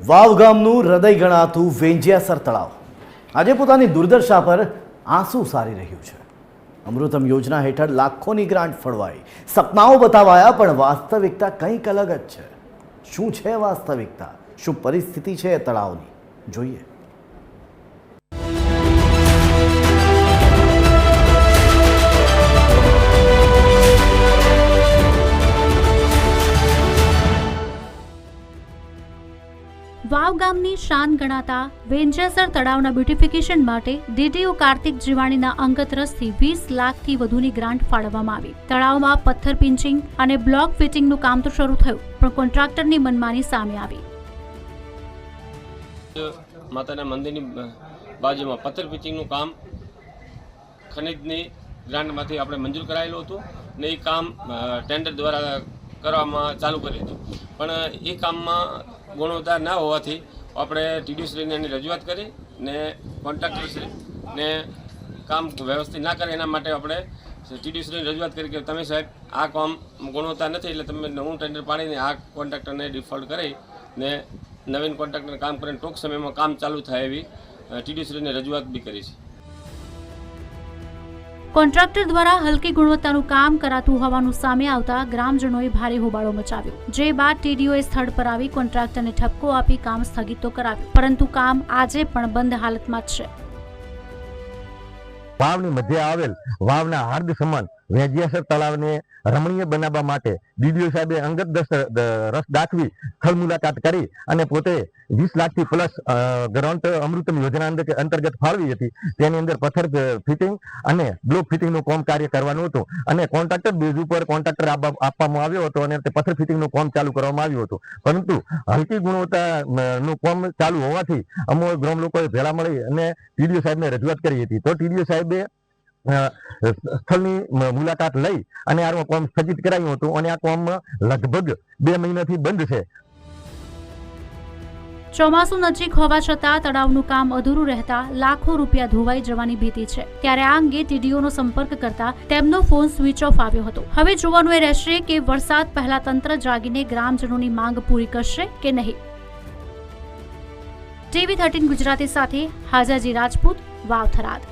વાવ ગામનું હૃદય ગણાતું વેંજિયાસર તળાવ આજે પોતાની દુર્દશા પર આંસુ સારી રહ્યું છે। અમૃતમ યોજના હેઠળ લાખોની ગ્રાન્ટ ફળવાઈ, સપનાઓ બતાવાયા, પણ વાસ્તવિકતા કંઈક અલગ જ છે। શું છે વાસ્તવિકતા? શું પરિસ્થિતિ છે એ તળાવની? જોઈએ। વાવ ગામની શાન ગણાતા વેંજિયાસર તળાવના બ્યુટિફિકેશન માટે ડીડીઓ કાર્તિક જીવાણીના અંગત રસથી 20 લાખથી વધુની ગ્રાન્ટ ફાળવવામાં આવી। તળાવમાં પથ્થર પિંચિંગ અને બ્લોક ફિટિંગનું કામ તો શરૂ થયું, પણ કોન્ટ્રાક્ટરની મનમાની સામે આવી। માતાના મંદિરની બાજુમાં પથ્થર પિંચિંગનું કામ ખનિજની ગ્રાન્ટમાંથી આપણે મંજૂર કરાયેલું હતું ને એ કામ ટેન્ડર દ્વારા કરવામાં ચાલુ કર્યું હતું, પણ એ કામમાં ગુણવત્તા ના હોવાથી આપણે ટીડીઓશ્રીને એની રજૂઆત કરી ને કોન્ટ્રાક્ટરશ્રીને કામ વ્યવસ્થિત ના કરે એના માટે આપણે ટીડીઓશ્રીને રજૂઆત કરી કે તમે સાહેબ આ કામ ગુણવત્તા નથી એટલે તમે નવું ટેન્ડર પાડીને આ કોન્ટ્રાક્ટરને ડિફોલ્ટ કરી ને નવીન કોન્ટ્રાક્ટરને કામ કરીને ટૂંક સમયમાં કામ ચાલુ થાય એવી ટીડીઓશ્રીને રજૂઆત બી કરી છે। કોન્ટ્રાક્ટર દ્વારા હલકી ગુણવત્તાનું કામ કરાતું હોવાનું સામે આવતા ગ્રામજનોએ ભારે હોબાળો મચાવ્યો, જે બાદ ટીડીઓએ સ્થળ પર આવી કોન્ટ્રાક્ટરને ઠપકો આપી કામ સ્થગિત તો કરાવ્યું, પરંતુ કામ આજે પણ બંધ હાલતમાં જ છે। વાવની મધ્ય આવેલ વાવના હાર્દ સમાન વેંજિયાસર તળાવને રમણીય બનાવવા માટે ડીડીઓ સાહેબે અંગત રસ દાખવી સ્થળ મુલાકાત કરી અને પોતે 20 લાખથી પ્લસ ગ્રાન્ટ અમૃતમ યોજના અંતર્ગત ફાળવી હતી। તેની અંદર પથ્થર ફિટિંગ અને બ્લોક ફિટિંગનું કામ કાર્ય કરવાનું હતું અને કોન્ટ્રાક્ટર બેઝ ઉપર કોન્ટ્રાક્ટર આપવામાં આવ્યો હતો અને તે પથ્થર ફિટિંગનું કામ ચાલુ કરવામાં આવ્યું હતું, પરંતુ હલકી ગુણવત્તાનું કામ ચાલુ હોવાથી અમો ગ્રામ લોકોએ ભેળા મળી અને ટીડીઓ સાહેબને રજૂઆત કરી હતી। તો ટીડીઓ સાહેબે સ્થળની મુલાકાત લઈ અને આ કામ સ્થગિત કરાયું હતું અને આ કામ લગભગ 2 મહિનાથી બંધ છે। ચોમાસું નજીક હોવા છતાં તળાવનું કામ અધૂરું રહેતા લાખો રૂપિયા ધોવાઈ જવાની ભીતિ છે। ત્યારે આ અંગે ટીડીઓનો સંપર્ક કરતા તેમનો ફોન સ્વિચ ઓફ આવ્યો હતો। હવે જોવાનું એ રહેશે કે વરસાદ પહેલા તંત્ર જાગીને ગ્રામજનોની માંગ પૂરી કરશે કે નહીં। TV13 ગુજરાતી સાથે હાજાજી રાજપૂત, વાવ થરાદ।